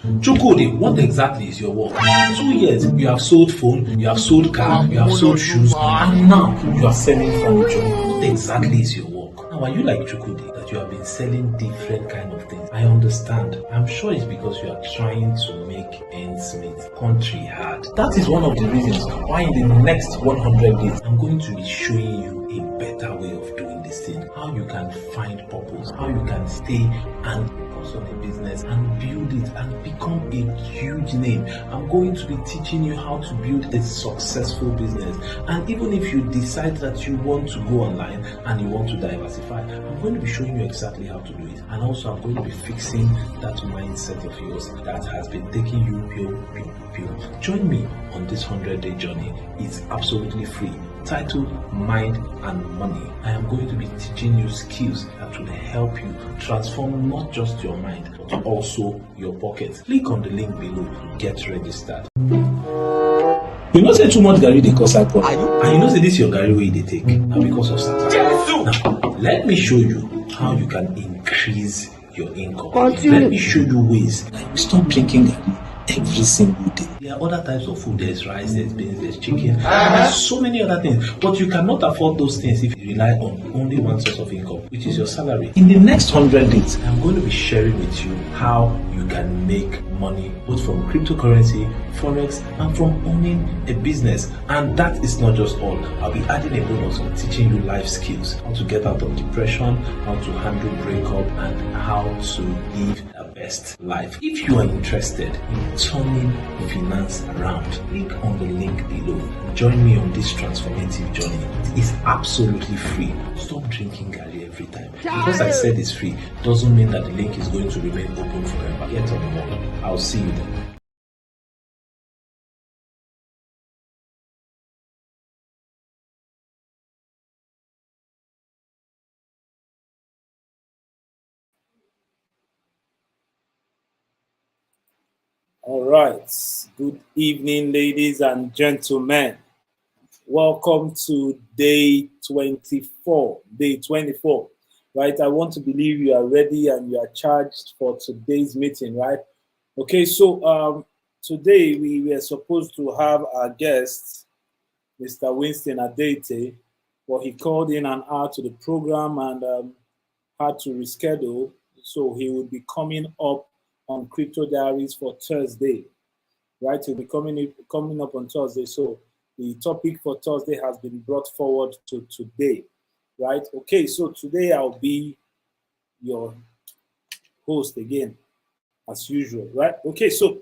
Chukwudi, what exactly is your work? 2 years, you have sold phone, you have sold car, you have sold shoes, and now you are selling furniture. What exactly is your work? Now, are you like Chukwudi, that you have been selling different kind of things? I understand. I'm sure it's because you are trying to make ends meet. Country hard. That is one of the reasons why in the next 100 days, I'm going to be showing you a better way of doing this thing. How you can find purpose, how you can stay and focus on a business and build it and become a huge name. I'm going to be teaching you how to build a successful business. And even if you decide that you want to go online and you want to diversify, I'm going to be showing you exactly how to do it. And also I'm going to be fixing that mindset of yours that has been taking you pure. Join me on this 100-day journey. It's absolutely free. Titled Mind and Money. I am going to be teaching you skills that will help you transform not just your mind but also your pocket. Click on the link below to get registered. You know say too much Gary dey cause alcohol. And you know say this your Gary wey dey take na because of Satan. Now let me show you how you can increase your income. Let me show you ways like stop drinking Gary every single day. There are other types of food. There's rice, there's beans, there's chicken, there's so many other things. But you cannot afford those things if you rely on only one source of income, which is your salary. In the next 100 days, I'm going to be sharing with you how you can make money both from cryptocurrency, forex, and from owning a business. And that is not just all. I'll be adding a bonus on teaching you life skills, how to get out of depression, how to handle breakup, and how to live a best life. If you are interested in turning finance around, click on the link below. Join me on this transformative journey. It is absolutely free. Stop drinking Gary every time. Because I said it's free doesn't mean that the link is going to remain open forever. Get on the board. I'll see you then. All right. Good evening, ladies and gentlemen. Welcome to day 24. Day 24. Right. I want to believe you are ready and you are charged for today's meeting, right? Okay, so today we were supposed to have our guest, Mr. Winston Adete, but he called in an hour to the program and had to reschedule. So he will be coming up on Crypto Diaries for Thursday, right? He'll be coming up on Thursday. So the topic for Thursday has been brought forward to today, right? Okay, so today I'll be your host again, as usual, right? Okay, so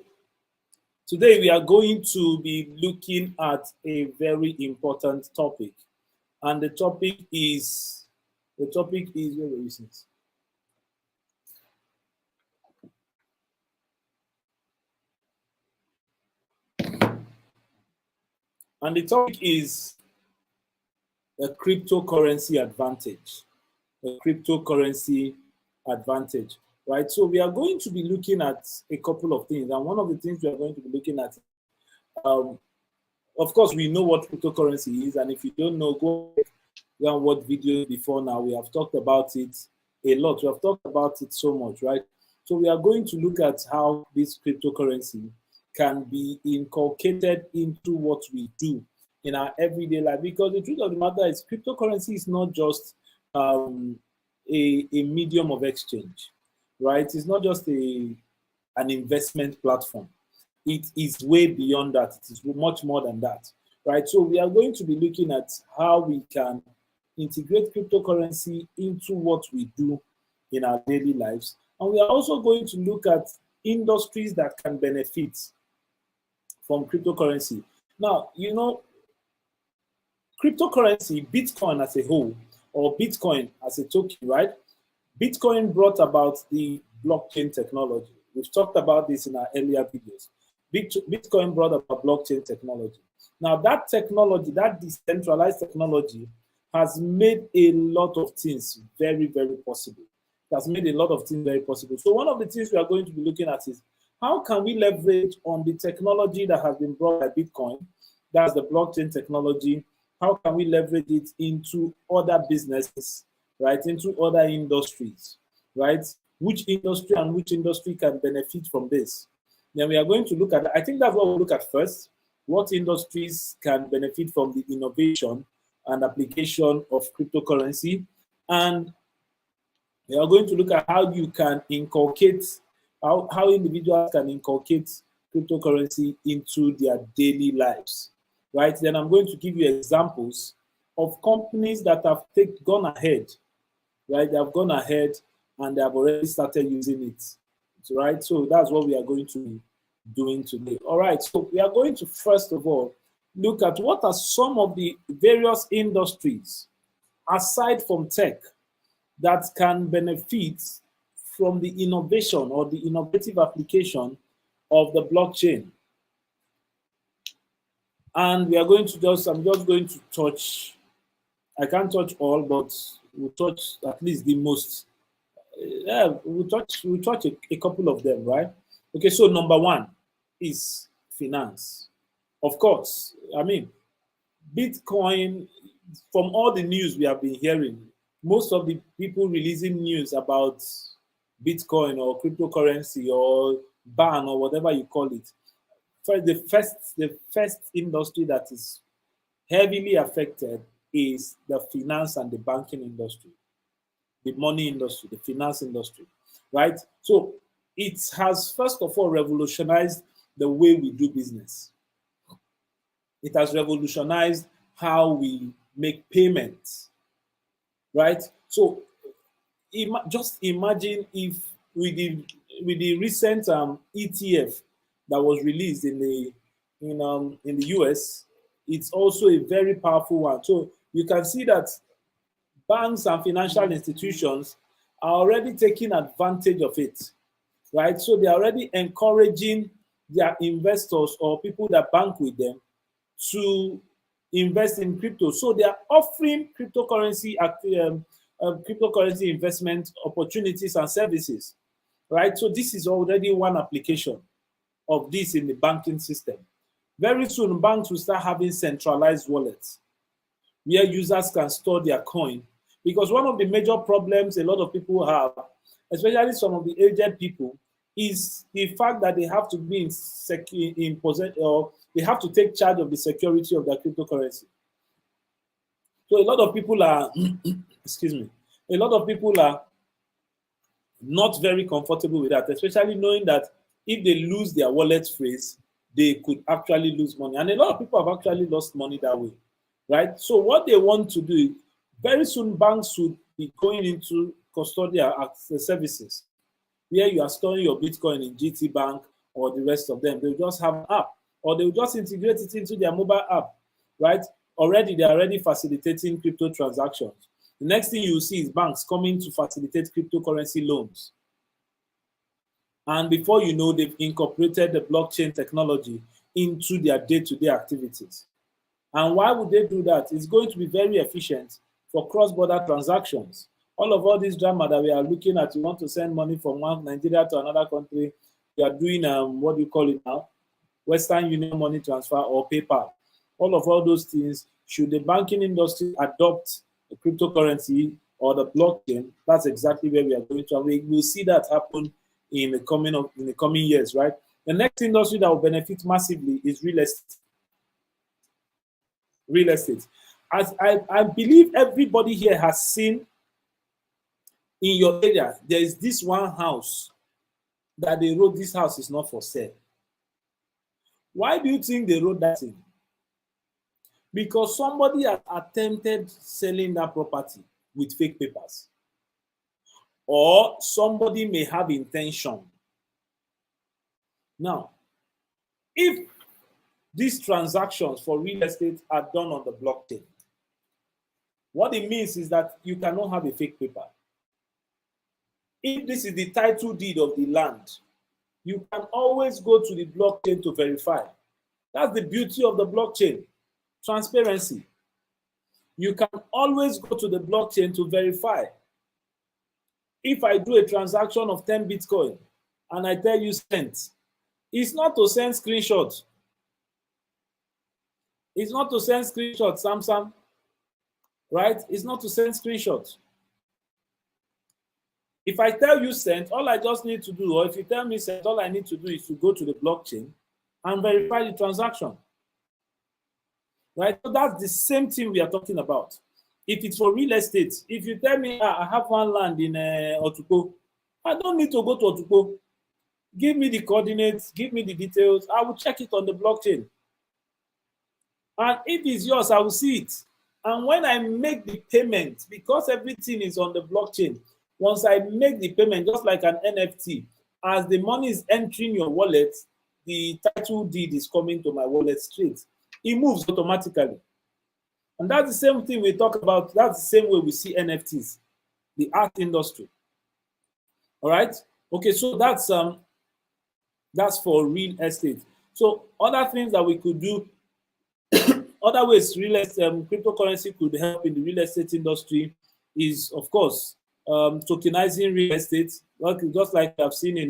today we are going to be looking at a very important topic, and the topic is where is it? And the topic is a cryptocurrency advantage. A cryptocurrency advantage, right? So we are going to be looking at a couple of things, and one of the things we are going to be looking at, of course, we know what cryptocurrency is, and if you don't know, go and watch videos before now. We have talked about it a lot. We have talked about it so much, right? So we are going to look at how this cryptocurrency can be inculcated into what we do in our everyday life. Because the truth of the matter is, cryptocurrency is not just a medium of exchange, right? It's not just an investment platform. It is way beyond that. It is much more than that, right? So we are going to be looking at how we can integrate cryptocurrency into what we do in our daily lives. And we are also going to look at industries that can benefit from cryptocurrency. Now, you know, cryptocurrency, Bitcoin as a whole, or Bitcoin as a token, right? Bitcoin brought about the blockchain technology. We've talked about this in our earlier videos. Bitcoin brought about blockchain technology. Now, that technology, that decentralized technology, has made a lot of things very, very possible. It has made a lot of things very possible. So one of the things we are going to be looking at is how can we leverage on the technology that has been brought by Bitcoin, that's the blockchain technology, how can we leverage it into other businesses, right, into other industries, right? Which industry can benefit from this? Then we are going to look at, I think that's what we'll look at first, what industries can benefit from the innovation and application of cryptocurrency. And we are going to look at how you can inculcate, how individuals can inculcate cryptocurrency into their daily lives, right? Then I'm going to give you examples of companies that have gone ahead, right? They have gone ahead and they have already started using it, right? So that's what we are going to be doing today. All right, so we are going to first of all look at what are some of the various industries aside from tech that can benefit from the innovation or the innovative application of the blockchain. And we are going to I'm just going to touch, I can't touch all, but we'll touch at least the most. Yeah, we'll touch a couple of them, right? Okay, so number one is finance. Of course, I mean, Bitcoin, from all the news we have been hearing, most of the people releasing news about Bitcoin or cryptocurrency or ban or whatever you call it, the first industry that is heavily affected is the finance and the banking industry, the money industry, the finance industry, right? So it has first of all revolutionized the way we do business. It has revolutionized how we make payments, right? So just imagine if with the recent ETF that was released in the US, it's also a very powerful one. So you can see that banks and financial institutions are already taking advantage of it, right? So they're already encouraging their investors or people that bank with them to invest in crypto. So they are offering cryptocurrency investment opportunities and services, right? So this is already one application of this in the banking system. Very soon, banks will start having centralized wallets where users can store their coin. Because one of the major problems a lot of people have, especially some of the aged people, is the fact that they have to be in possession, or they have to take charge of the security of their cryptocurrency. So a lot of people are, excuse me, a lot of people are not very comfortable with that, especially knowing that if they lose their wallet phrase, they could actually lose money. And a lot of people have actually lost money that way, right? So what they want to do, very soon banks should be going into custodial services where you are storing your Bitcoin in GT Bank or the rest of them. They'll just have an app, or they'll just integrate it into their mobile app, right? They're already facilitating crypto transactions. The next thing you see is banks coming to facilitate cryptocurrency loans. And before you know, they've incorporated the blockchain technology into their day-to-day activities. And why would they do that? It's going to be very efficient for cross-border transactions. All this drama that we are looking at, you want to send money from one Nigeria to another country, you are doing what do you call it now? Western Union money transfer or PayPal. All those things, should the banking industry adopt the cryptocurrency or the blockchain, that's exactly where we are going to. And we will see that happen in the coming years, right? The next industry that will benefit massively is real estate. Real estate. As I believe everybody here has seen in your area, there is this one house that they wrote, this house is not for sale. Why do you think they wrote that thing? Because somebody has attempted selling that property with fake papers. Or somebody may have intention. Now, if these transactions for real estate are done on the blockchain, what it means is that you cannot have a fake paper. If this is the title deed of the land, you can always go to the blockchain to verify. That's the beauty of the blockchain. Transparency. You can always go to the blockchain to verify. If I do a transaction of 10 Bitcoin and I tell you send, it's not to send screenshots. It's not to send screenshots, Samsung, right? It's not to send screenshots. If I tell you send, all I just need to do, or if you tell me send, all I need to do is to go to the blockchain and verify the transaction. Right? So that's the same thing we are talking about. If it's for real estate, if you tell me, I have one land in Otuko, I don't need to go to Otuko. Give me the coordinates, give me the details. I will check it on the blockchain. And if it's yours, I will see it. And when I make the payment, because everything is on the blockchain, once I make the payment, just like an NFT, as the money is entering your wallet, the title deed is coming to my wallet straight. It moves automatically. And that's the same thing we talk about. That's the same way we see NFTs, the art industry. All right. Okay, so that's for real estate. So other things that we could do, other ways cryptocurrency could help in the real estate industry is, of course, tokenizing real estate, just like we have seen in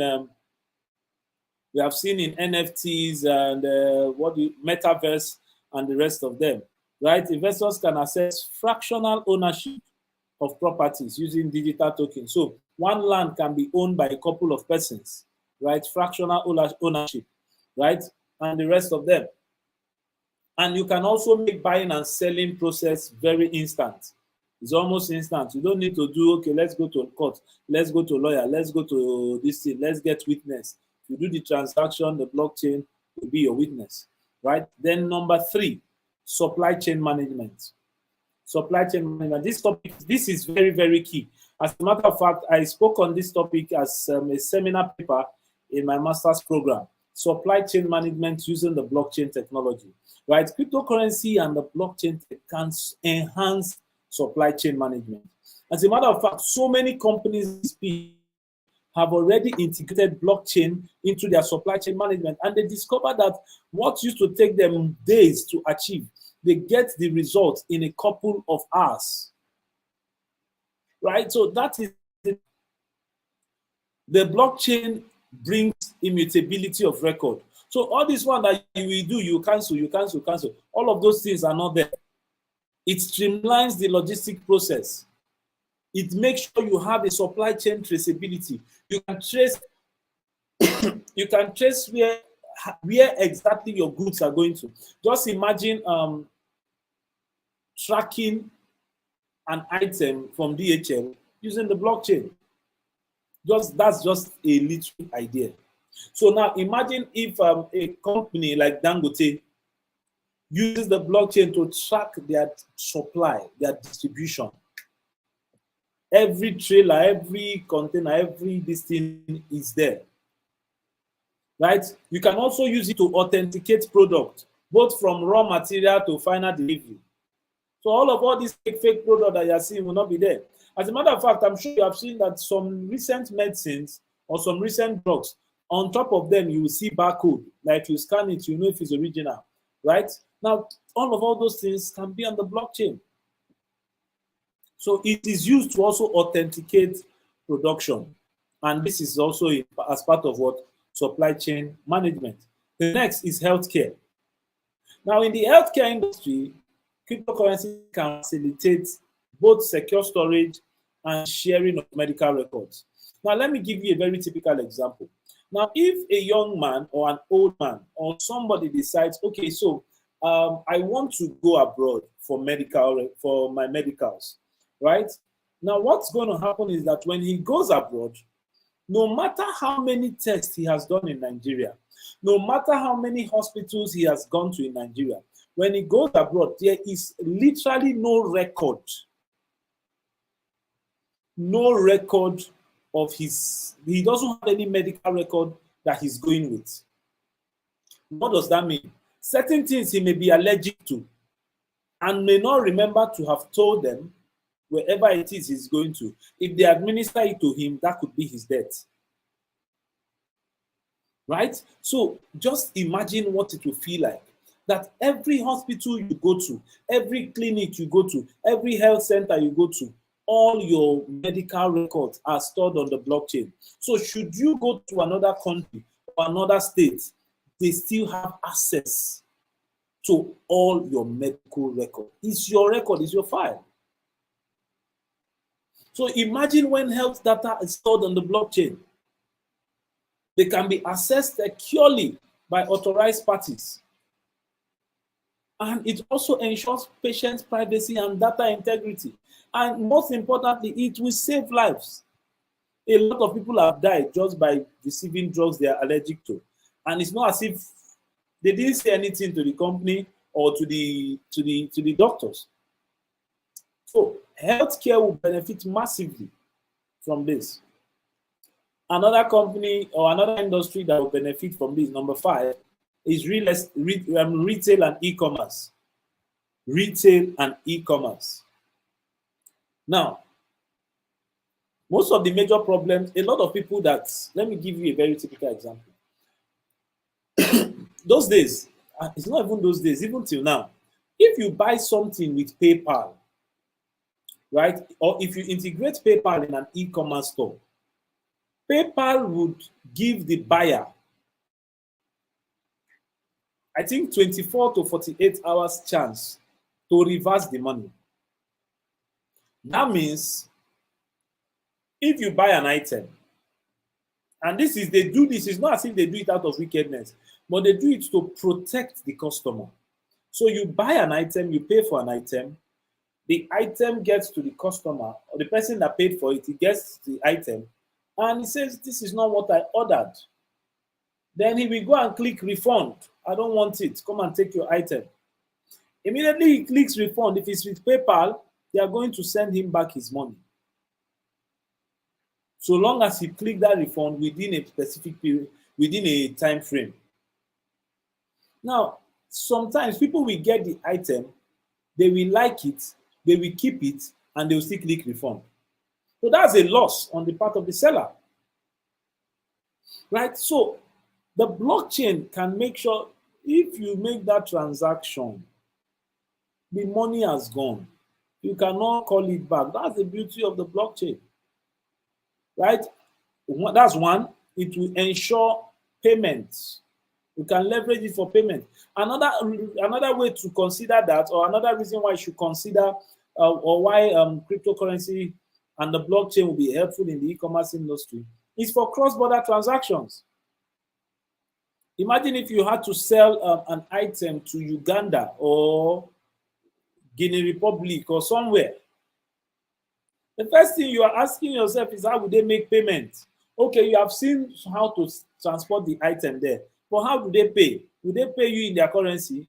NFTs and metaverse and the rest of them. Right? Investors can access fractional ownership of properties using digital tokens. So one land can be owned by a couple of persons, right? Fractional ownership, right? And the rest of them. And you can also make buying and selling process very instant. It's almost instant. You don't need to do, okay, let's go to court, let's go to lawyer, let's go to this thing, let's get witness. If you do the transaction, the blockchain will be your witness, right? Then number 3, supply chain management. Supply chain management. This is very, very key. As a matter of fact, I spoke on this topic as a seminar paper in my master's program. Supply chain management using the blockchain technology, right? Cryptocurrency and the blockchain can enhance supply chain management. As a matter of fact, so many companies have already integrated blockchain into their supply chain management, and they discovered that what used to take them days to achieve, they get the results in a couple of hours. Right? So that is it. The blockchain brings immutability of record. So all this one that you will do, you cancel. All of those things are not there. It streamlines the logistic process. It makes sure you have a supply chain traceability. You can trace where exactly your goods are going to. Just imagine tracking an item from DHL using the blockchain. That's just a little idea. So now imagine if a company like Dangote uses the blockchain to track their supply, their distribution. Every trailer, every container, every this thing is there. Right? You can also use it to authenticate product, both from raw material to final delivery. So all these fake products that you're seeing will not be there. As a matter of fact, I'm sure you have seen that some recent medicines or some recent drugs, on top of them, you will see barcode. Like you scan it, you know if it's original, right? Now, all those things can be on the blockchain. So it is used to also authenticate production. And this is also as part of what? Supply chain management. The next is healthcare. Now, in the healthcare industry, cryptocurrency can facilitate both secure storage and sharing of medical records. Now, let me give you a very typical example. Now, if a young man or an old man or somebody decides, okay, so I want to go abroad for my medicals, right? Now, what's going to happen is that when he goes abroad, no matter how many tests he has done in Nigeria, no matter how many hospitals he has gone to in Nigeria, when he goes abroad, there is literally no record of he doesn't have any medical record that he's going with. What does that mean? Certain things he may be allergic to and may not remember to have told them wherever it is he's going to. If they administer it to him, that could be his death. Right? So just imagine what it will feel like. That every hospital you go to, every clinic you go to, every health center you go to, all your medical records are stored on the blockchain. So should you go to another country or another state, they still have access to all your medical record. It's your record, it's your file. So imagine when health data is stored on the blockchain. They can be accessed securely by authorized parties. And it also ensures patient privacy and data integrity. And most importantly, it will save lives. A lot of people have died just by receiving drugs they are allergic to. And it's not as if they didn't say anything to the company or to the doctors. So healthcare will benefit massively from this. Another company or another industry that will benefit from this, number 5, is retail and e-commerce. Retail and e-commerce. Now, most of the major problems, a lot of people let me give you a very typical example. Those days, it's not even those days, even till now, if you buy something with PayPal, right, or if you integrate PayPal in an e-commerce store, PayPal would give the buyer, I think, 24 to 48 hours chance to reverse the money. That means if you buy an item, and they do this, it's not as if they do it out of wickedness, but they do it to protect the customer. So you buy an item, you pay for an item, the item gets to the customer, or the person that paid for it, he gets the item, and he says, this is not what I ordered. Then he will go and click refund. I don't want it. Come and take your item. Immediately he clicks refund. If it's with PayPal, they are going to send him back his money. So long as he clicked that refund within a specific period, within a time frame. Now, sometimes people will get the item, they will like it, they will keep it, and they will still click refund. So that's a loss on the part of the seller. Right? So the blockchain can make sure if you make that transaction, the money has gone. You cannot call it back. That's the beauty of the blockchain. Right? That's one. It will ensure payments. You can leverage it for payment. Another way to consider that, or another reason why you should consider or why cryptocurrency and the blockchain will be helpful in the e-commerce industry is for cross-border transactions. Imagine if you had to sell an item to Uganda or Guinea Republic or somewhere. The first thing you are asking yourself is, how would they make payment? Okay, you have seen how to transport the item there, but how do they pay? Will they pay you in their currency?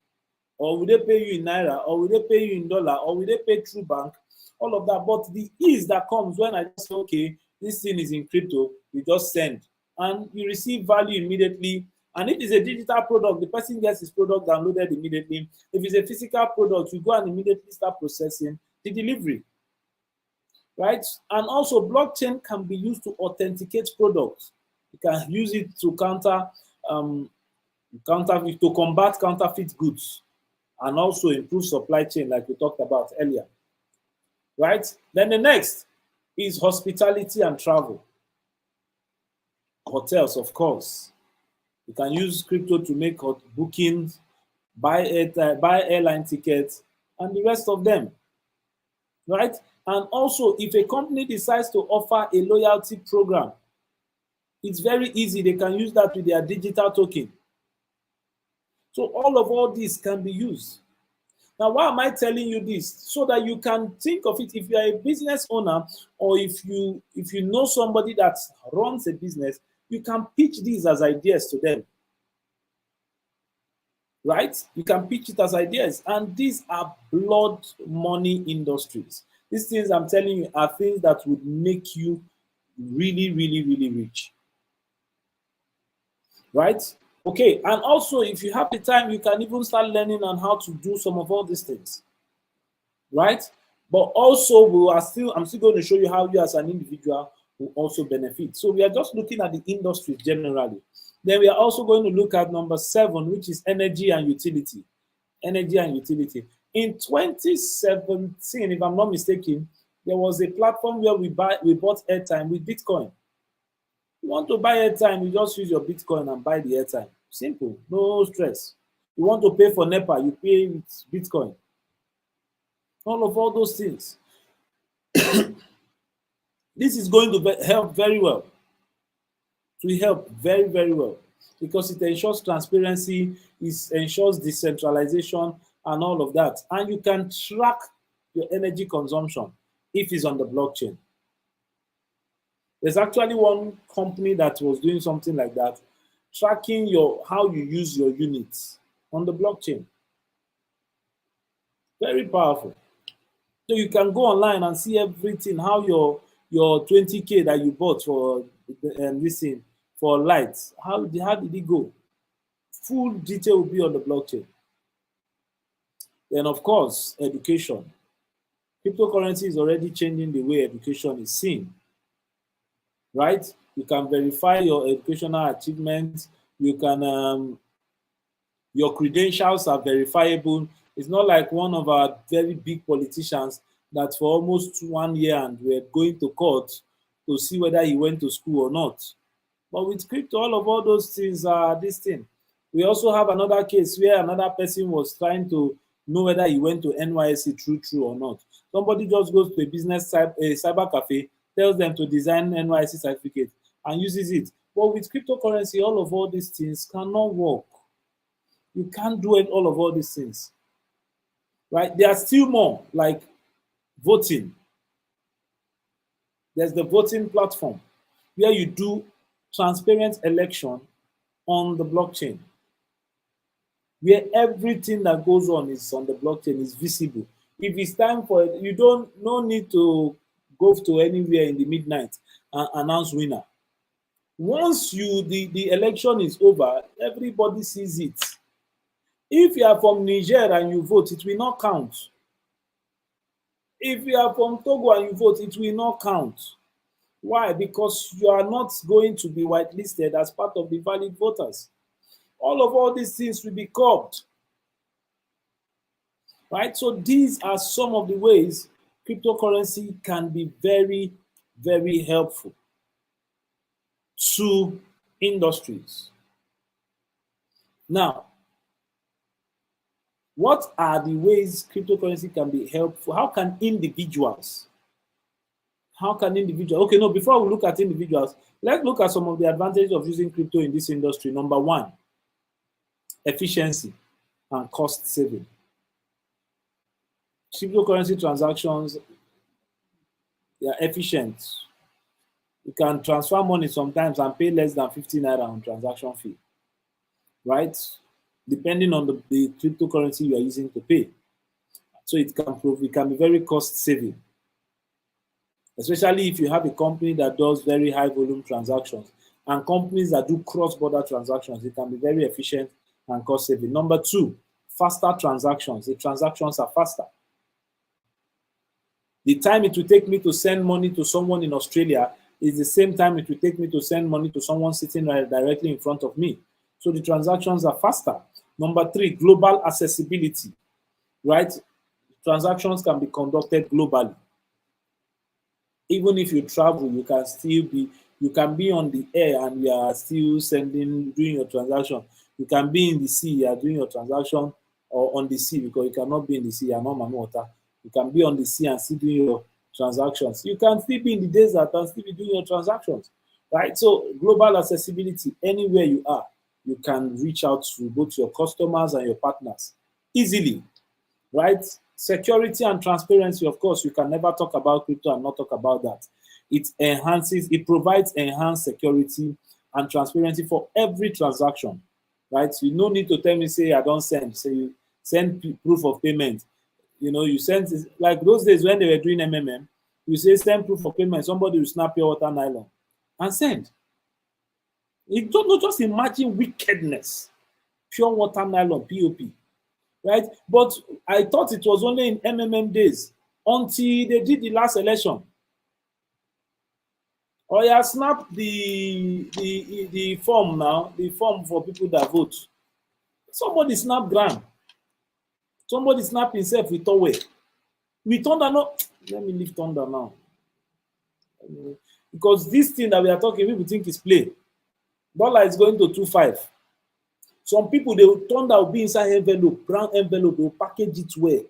Or will they pay you in Naira? Or will they pay you in dollar? Or will they pay through bank? All of that. But the ease that comes when I just say, okay, this thing is in crypto, you just send. And you receive value immediately. And if it's a digital product, the person gets his product downloaded immediately. If it's a physical product, you go and immediately start processing the delivery. Right? And also, blockchain can be used to authenticate products. You can use it to combat counterfeit goods, and also improve supply chain, like we talked about earlier. Right? Then the next is hospitality and travel. Hotels, of course. You can use crypto to make bookings, buy airline tickets, and the rest of them. Right? And also, if a company decides to offer a loyalty program, it's very easy. They can use that with their digital token. So all these can be used. Now, why am I telling you this? So that you can think of it. If you are a business owner, or if you know somebody that runs a business, you can pitch these as ideas to them. Right? You can pitch it as ideas. And these are blood money industries. These things I'm telling you are things that would make you really, really, really rich. Right? Okay, and also if you have the time, you can even start learning on how to do some of all these things. Right? But also I'm still going to show you how you as an individual will also benefit. So we are just looking at the industries generally. Then we are also going to look at number 7, which is energy and utility. Energy and utility. In 2017, if I'm not mistaken, there was a platform where we bought airtime with Bitcoin. You want to buy airtime, you just use your Bitcoin and buy the airtime. Simple, no stress. You want to pay for NEPA, you pay with Bitcoin. All those things. This is going to help very well. It will help very, very well because it ensures transparency, it ensures decentralization and all of that. And you can track your energy consumption if it's on the blockchain. There's actually one company that was doing something like that, tracking how you use your units on the blockchain. Very powerful. So you can go online and see everything, how your 20K that you bought for for lights, how did it go? Full detail will be on the blockchain. Then of course, education. Cryptocurrency is already changing the way education is seen. Right? You can verify your educational achievements. You can your credentials are verifiable. It's not like one of our very big politicians that for almost 1 year and we're going to court to see whether he went to school or not. But with crypto, all those things are this thing. We also have another case where another person was trying to know whether he went to NYSC true or not. Somebody just goes to a cyber cafe, tells them to design NYSC certificate and uses it. But with cryptocurrency, all these things cannot work. You can't do all these things. Right? There are still more, like voting. There's the voting platform where you do transparent election on the blockchain, where everything that goes on is on the blockchain, is visible. If it's time for it, no need to go to anywhere in the midnight and announce winner. Once the election is over, everybody sees it. If you are from Niger and you vote, it will not count. If you are from Togo and you vote, it will not count. Why? Because you are not going to be whitelisted as part of the valid voters. All these things will be curbed. Right? So these are some of the ways cryptocurrency can be very, very helpful to industries. Now, what are the ways cryptocurrency can be helpful? How can individuals? Okay, no, before we look at individuals, let's look at some of the advantages of using crypto in this industry. Number one, efficiency and cost saving. Cryptocurrency transactions, they are efficient. You can transfer money sometimes and pay less than 50 naira on transaction fee, right? Depending on the cryptocurrency you are using to pay. So it can be very cost saving, especially if you have a company that does very high volume transactions and companies that do cross-border transactions. It can be very efficient and cost saving. Number two, faster transactions. The transactions are faster. The time it will take me to send money to someone in Australia is the same time it will take me to send money to someone sitting directly in front of me. So the transactions are faster. Number three, global accessibility, right? Transactions can be conducted globally. Even if you travel, you can be on the air and you are still doing your transaction. You can be in the sea, you are doing your transaction, or on the sea, because you cannot be in the sea, you are not man water. You can be on the sea and still doing your transactions. You can still be in the desert and still be doing your transactions, right? So global accessibility, anywhere you are, you can reach out to both your customers and your partners easily, right? Security and transparency, of course, you can never talk about crypto and not talk about that. It provides enhanced security and transparency for every transaction, right? So you no need to tell me, say, I don't send. Say you send proof of payment. You know, you send, like those days when they were doing MMM, you say send proof of payment, somebody will snap your water nylon and send. You don't know, just imagine wickedness. Pure water nylon, POP. Right? But I thought it was only in MMM days until they did the last election. Or you snap the form now, the form for people that vote. Somebody snap grand. Somebody snap himself with Towe. With Thunder, no. Let me leave Thunder now. Because this thing that we are talking, people think is play. Dollar is going to 2.5. Some people, Thunder will be inside envelope, brown envelope, they will package it well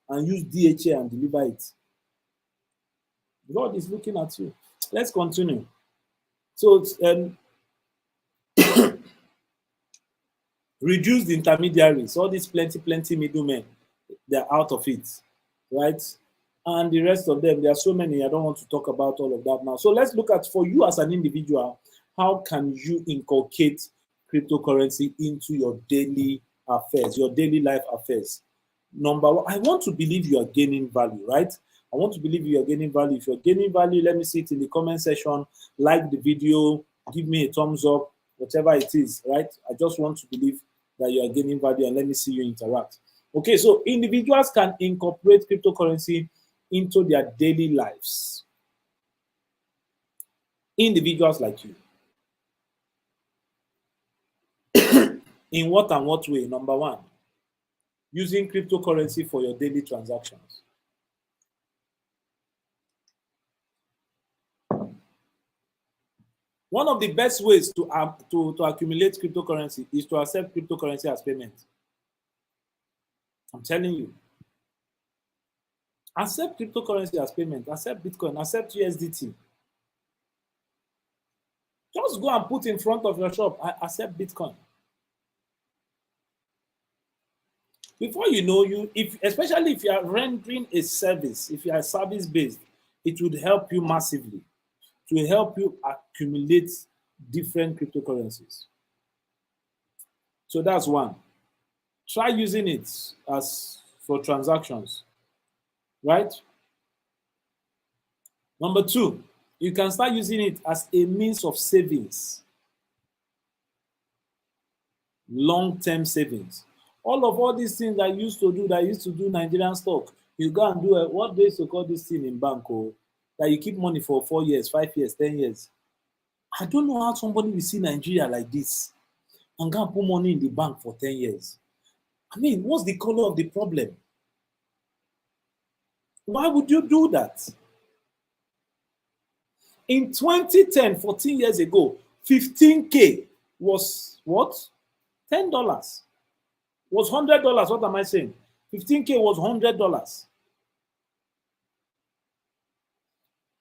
and use DHA and deliver it. God is looking at you. Let's continue. So reduce the intermediaries, all these plenty middlemen, they're out of it, right? And the rest of them, there are so many, I don't want to talk about all of that now. So let's look at, for you as an individual, how can you inculcate cryptocurrency into your daily affairs, your daily life affairs? Number one, I want to believe you are gaining value, right? I want to believe you are gaining value. If you're gaining value, let me see it in the comment section. Like the video, give me a thumbs up, whatever it is, right? I just want to believe that you are gaining value, and let me see you interact. Okay, so individuals can incorporate cryptocurrency into their daily lives. Individuals like you. In what and what way? Number one, using cryptocurrency for your daily transactions. One of the best ways to accumulate cryptocurrency is to accept cryptocurrency as payment. I'm telling you. Accept cryptocurrency as payment. Accept Bitcoin. Accept USDT. Just go and put in front of your shop, I accept Bitcoin. Before you know, especially if you are rendering a service, if you are service-based, it would help you massively to help you accumulate different cryptocurrencies. So that's one. Try using it as for transactions, right? Number two, you can start using it as a means of savings, long-term savings. All these things that used to do Nigerian stock, you go and do what they used to call this thing in bank, that you keep money for 4 years, 5 years, 10 years. I don't know how somebody will see Nigeria like this and go and put money in the bank for 10 years. I mean, what's the color of the problem? Why would you do that? In 2010, 14 years ago, 15K was what? $10. Was $100. What am I saying? 15K was $100.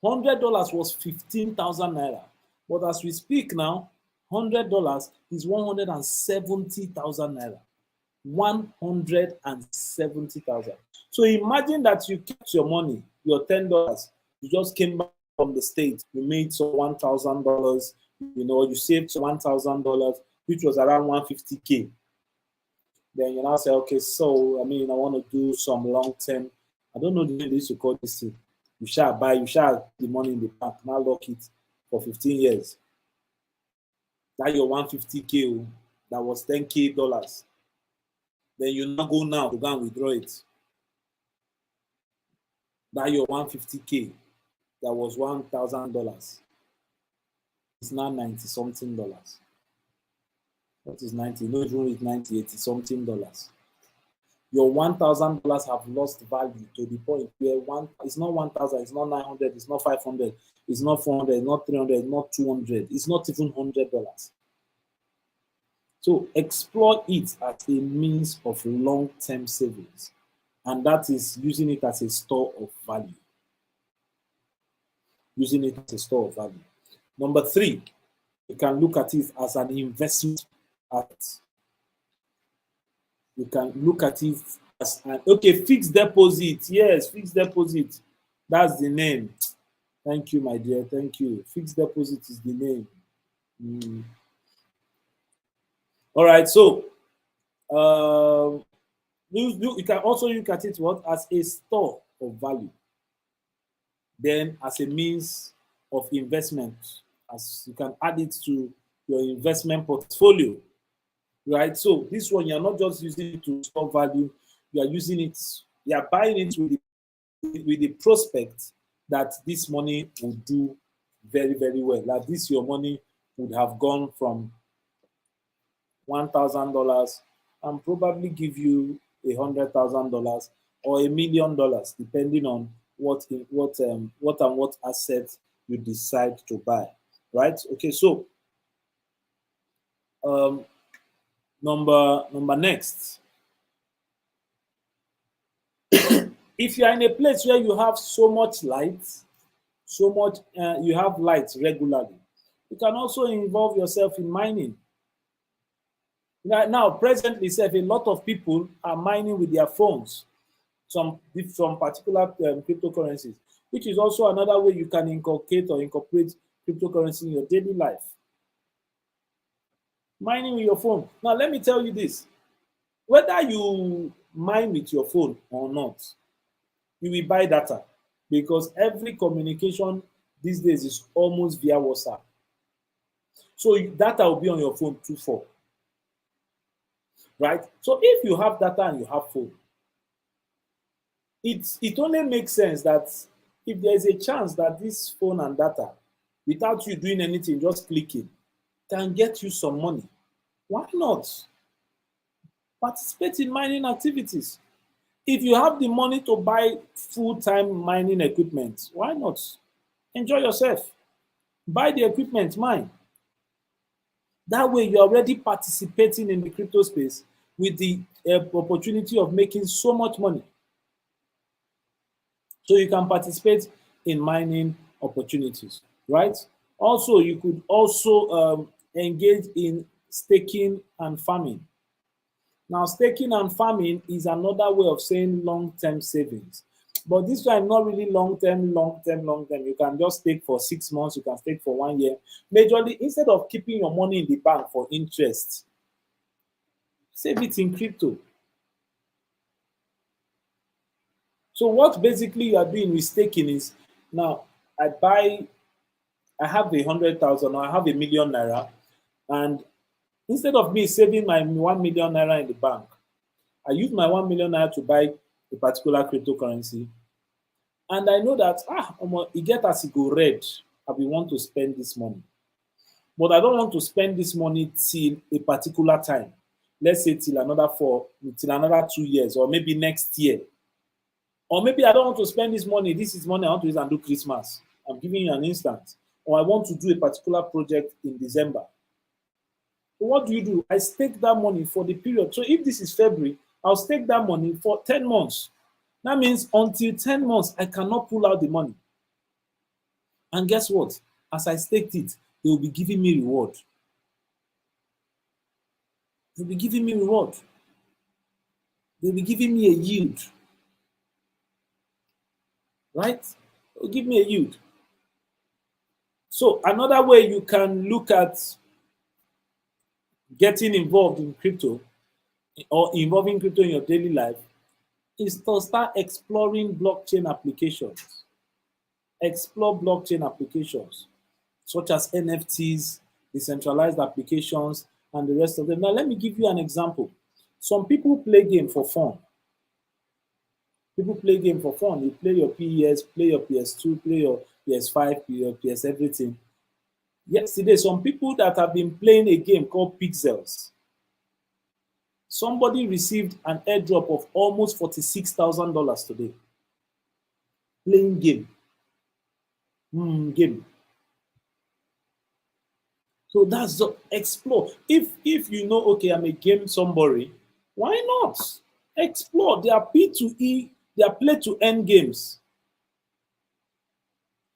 $100 was 15,000 naira. But as we speak now, $100 is 170,000 naira. 170,000. So imagine that you kept your money, your $10. You just came back from the States. You made some $1,000. You saved some $1,000, which was around 150K. Then you now say, okay, so I want to do some long-term. I don't know the name they used to call this thing. You shall have the money in the bank, now lock it for 15 years. That your 150K, that was $10K. Then you now go to go and withdraw it. That your 150K, that was $1,000. It's now $90-something. What is 90? No, it's 90, 80 something dollars. Your $1,000 have lost value to the point where it's not 1,000, it's not 900, it's not 500, it's not 400, it's not 300, it's not 200, it's not even $100. So explore it as a means of long-term savings, and that is using it as a store of value. Using it as a store of value. Number three, you can look at it as an investment. You can look at it as fixed deposit. Yes, fixed deposit. That's the name. Thank you, my dear. Thank you. Fixed deposit is the name. All right. So you can also look at it as a store of value. Then as a means of investment, as you can add it to your investment portfolio. Right, so this one you're not just using it to store value, you are using it, you are buying it with the prospect that this money will do very, very well. Like this, your money would have gone from $1,000 and probably give you $100,000 or $1 million, depending on what asset you decide to buy. Right? Okay, so Number next. If you are in a place where you have so much light, so much, you have light regularly. You can also involve yourself in mining. Now, presently, a lot of people are mining with their phones, some particular cryptocurrencies, which is also another way you can inculcate or incorporate cryptocurrency in your daily life. Mining with your phone. Now, let me tell you this. Whether you mine with your phone or not, you will buy data, because every communication these days is almost via WhatsApp. So data will be on your phone 24, right? So if you have data and you have phone, it only makes sense that if there is a chance that this phone and data, without you doing anything, just clicking, can get you some money, why not participate in mining activities? If you have the money to buy full-time mining equipment, why not? Enjoy yourself. Buy the equipment, mine. That way, you're already participating in the crypto space with the opportunity of making so much money. So you can participate in mining opportunities, right? Also, you could also engage in staking and farming. Now, staking and farming is another way of saying long-term savings. But this time, not really long-term. You can just stake for 6 months, you can stake for 1 year. Majorly, instead of keeping your money in the bank for interest, save it in crypto. So what basically you are doing with staking is, now I have 100,000 or I have ₦1,000,000, and instead of me saving my 1,000,000 naira in the bank, I use my 1,000,000 naira to buy a particular cryptocurrency. And I know that, it get as it go red, I will want to spend this money. But I don't want to spend this money till a particular time. Let's say till another 2 years, or maybe next year. Or maybe I don't want to spend this money. This is money I want to use and do Christmas. I'm giving you an instance. Or I want to do a particular project in December. So what do? I stake that money for the period. So if this is February, I'll stake that money for 10 months. That means until 10 months, I cannot pull out the money. And guess what? As I staked it, they will be giving me reward. They'll be giving me reward. They'll be giving me a yield. Right? They'll give me a yield. So another way you can look at getting involved in crypto or involving crypto in your daily life is to start exploring blockchain applications. Explore blockchain applications such as NFTs, decentralized applications, and the rest of them. Now, let me give you an example. Some people play game for fun. People play game for fun. You play your PES, play your PS2, play your PS5, your PS everything. Yesterday, some people that have been playing a game called Pixels, somebody received an airdrop of almost $46,000 today. Playing game. Game. So that's the explore. If you know, okay, I'm a game somebody, why not? Explore. They are P2E, they are play to earn games.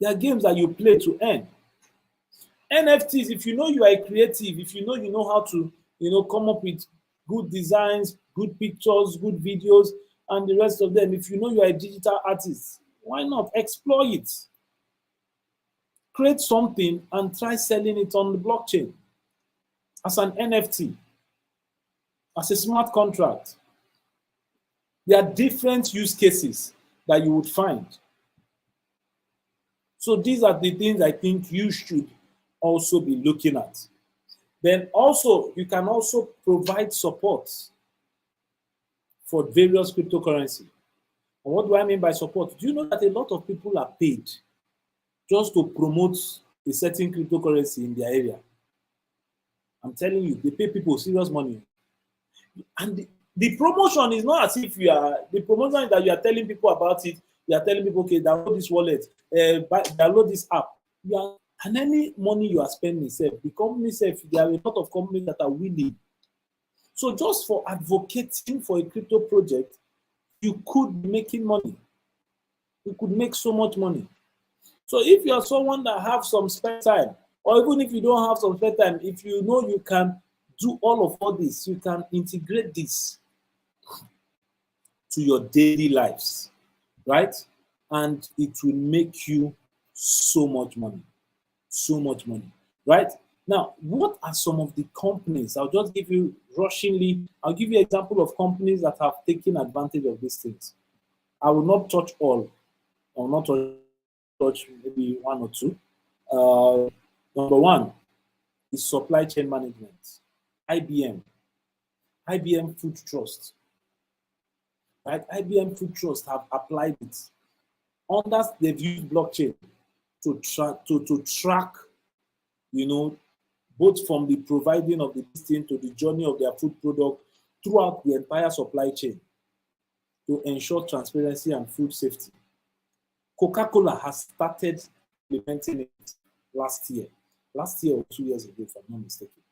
They are games that you play to earn. NFTs, if you know you are creative, if you know how to, come up with good designs, good pictures, good videos, and the rest of them, if you know you are a digital artist, why not explore it? Create something and try selling it on the blockchain as an NFT, as a smart contract. There are different use cases that you would find. So these are the things I think you should also be looking at. Then also, you can also provide support for various cryptocurrency. And what do I mean by support? Do you know that a lot of people are paid just to promote a certain cryptocurrency in their area? I'm telling you, they pay people serious money. And the promotion is not as if the promotion is that you are telling people about it. You are telling people, okay, download this wallet, download this app. And any money you are spending, the company, there are a lot of companies that are willing. So just for advocating for a crypto project, you could be making money. You could make so much money. So if you are someone that have some spare time, or even if you don't have some spare time, if you know you can do all this, you can integrate this to your daily lives, right? And it will make you so much money, right? Now, what are some of the companies? I'll just give you rushingly, I'll give you an example of companies that have taken advantage of these things. I will not touch all. I will not touch maybe one or two. Number one is supply chain management. IBM Food Trust. Right? IBM Food Trust have applied it. They've used blockchain to track, both from the providing of the listing to the journey of their food product throughout the entire supply chain to ensure transparency and food safety. Coca-Cola has started implementing it last year or 2 years ago, if I'm not mistaken.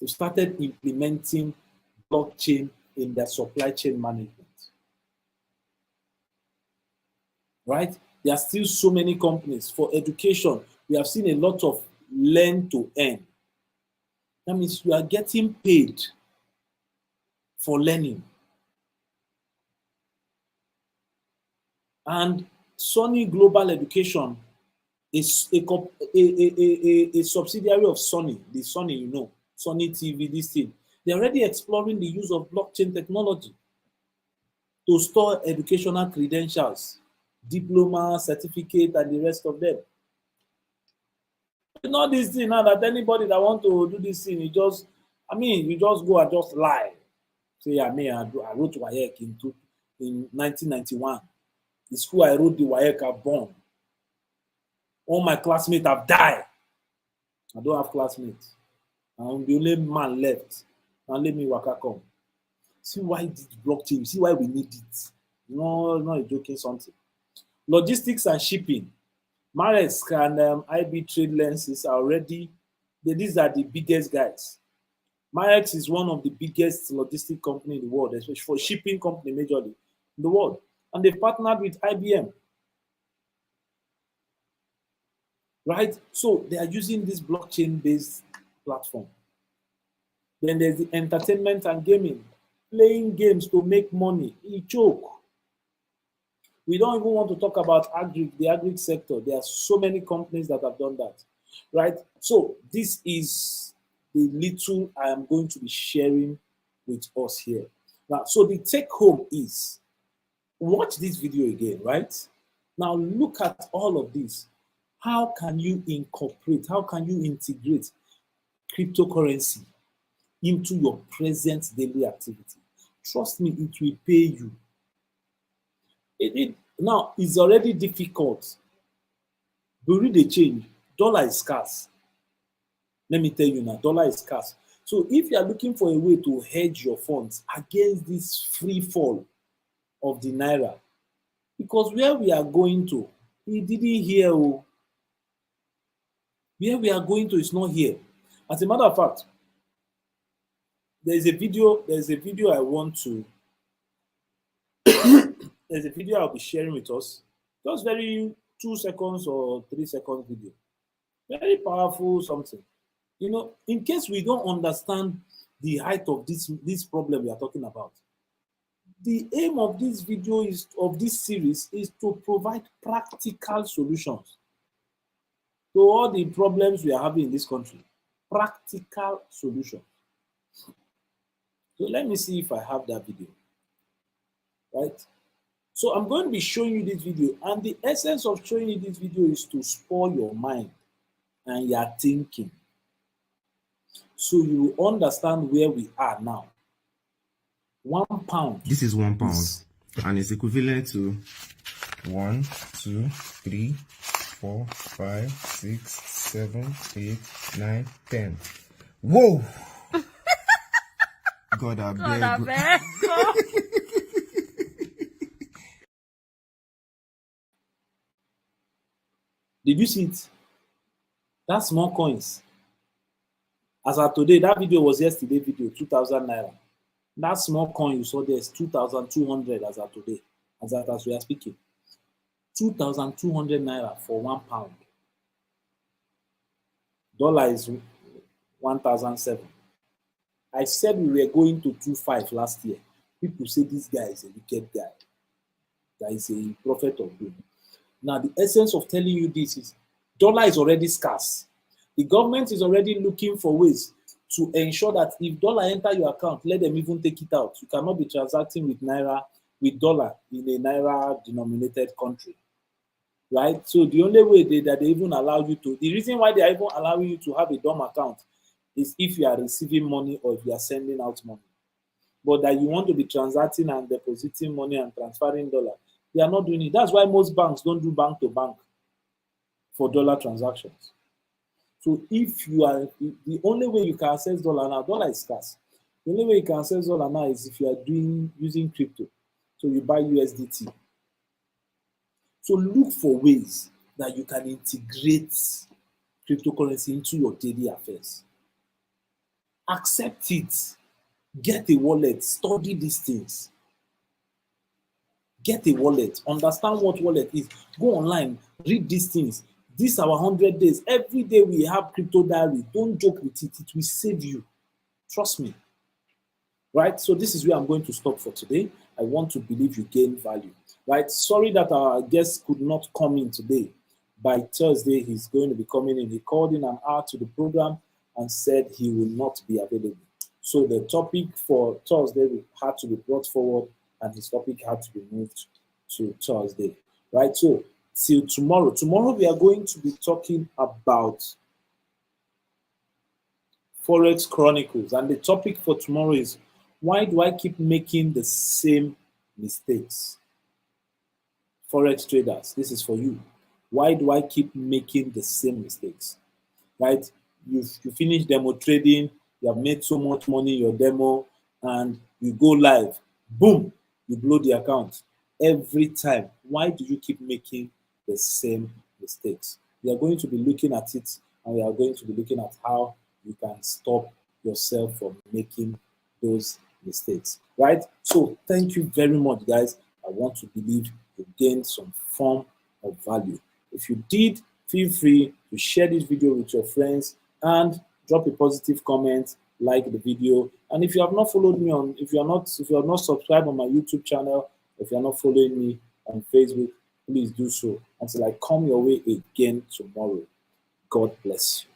They started implementing blockchain in their supply chain management. Right? There are still so many companies. For education, we have seen a lot of learn to earn. That means you are getting paid for learning. And Sony Global Education is a subsidiary of Sony, the Sony, Sony TV, this thing. They're already exploring the use of blockchain technology to store educational credentials, diploma, certificate, and the rest of them. It's not this thing now that anybody that want to do this thing, you just go and just lie. Say, I wrote WAEC in 1991. The school I wrote the WAEC are born. All my classmates have died. I don't have classmates. I'm the only man left. And let me waka come. See why this blockchain, see why we need it. No, not joking something. Logistics and shipping. Maersk and IB Trade Lenses are already, these are the biggest guys. Maersk is one of the biggest logistic company in the world, especially for shipping company majorly in the world. And they've partnered with IBM. Right? So they are using this blockchain-based platform. Then there's the entertainment and gaming. Playing games to make money. E choke. We don't even want to talk about the agri sector. There are so many companies that have done that. Right? So this is the little I am going to be sharing with us here. Now, so the take home is, watch this video again, right? Now look at all of this. How can you incorporate, how can you integrate cryptocurrency into your present daily activity? Trust me, it will pay you. Now, it's already difficult. Bureau de change, dollar is scarce. Let me tell you now, dollar is scarce. So if you are looking for a way to hedge your funds against this free fall of the naira, because where we are going to, we didn't hear. Where we are going to is not here. As a matter of fact, there's a video I want to there's a video I'll be sharing with us. Just very 2 seconds or 3 seconds video. Very powerful something. In case we don't understand the height of this problem we are talking about, the aim of this video of this series is to provide practical solutions to all the problems we are having in this country. Practical solutions. So let me see if I have that video. Right? So I'm going to be showing you this video, and the essence of showing you this video is to spoil your mind and your thinking, so you will understand where we are now. £1. This is £1, and it's equivalent to 1, 2, 3, 4, 5, 6, 7, 8, 9, 10. Whoa! God, I beg. Did you see it? That's small coins. As of today, that video was yesterday video, 2,000 naira. That small coin you saw there is 2,200 as of today, as we are speaking. 2,200 naira for £1. Dollar is 1,007. I said we were going to 2.5 last year. People say this guy is a wicked guy. That is a prophet of doom. Now, the essence of telling you this is dollar is already scarce. The government is already looking for ways to ensure that if dollar enter your account, let them even take it out. You cannot be transacting with naira, with dollar in a naira denominated country. Right? So the only way that they even allow you to, the reason why they are even allowing you to have a DOM account is if you are receiving money or if you are sending out money. But that you want to be transacting and depositing money and transferring dollar, they are not doing it. That's why most banks don't do bank to bank for dollar transactions. So if you are, the only way you can access dollar now, dollar is scarce. The only way you can access dollar now is if you are using crypto. So you buy USDT. So look for ways that you can integrate cryptocurrency into your daily affairs. Accept it. Get a wallet. Study these things. Get a wallet. Understand what wallet is. Go online. Read these things. These are our 100 days. Every day we have crypto diary. Don't joke with it. It will save you. Trust me. Right? So this is where I'm going to stop for today. I want to believe you gain value. Right? Sorry that our guest could not come in today. By Thursday, he's going to be coming in. He called in an hour to the program and said he will not be available. So the topic for Thursday had to be brought forward and his topic had to be moved to Thursday. Right? So till tomorrow. Tomorrow we are going to be talking about Forex Chronicles. And the topic for tomorrow is, why do I keep making the same mistakes? Forex traders, this is for you. Why do I keep making the same mistakes? Right? You finish demo trading, you have made so much money in your demo, and you go live. Boom, you blow the account. Every time. Why do you keep making the same mistakes? We are going to be looking at it, and we are going to be looking at how you can stop yourself from making those mistakes. Right? So thank you very much, guys. I want to believe you gained some form of value. If you did, feel free to share this video with your friends and drop a positive comment, like the video. And if you have not followed me on, if you have not subscribed on my YouTube channel, if you are not following me on Facebook, please do so until I come your way again tomorrow. God bless you.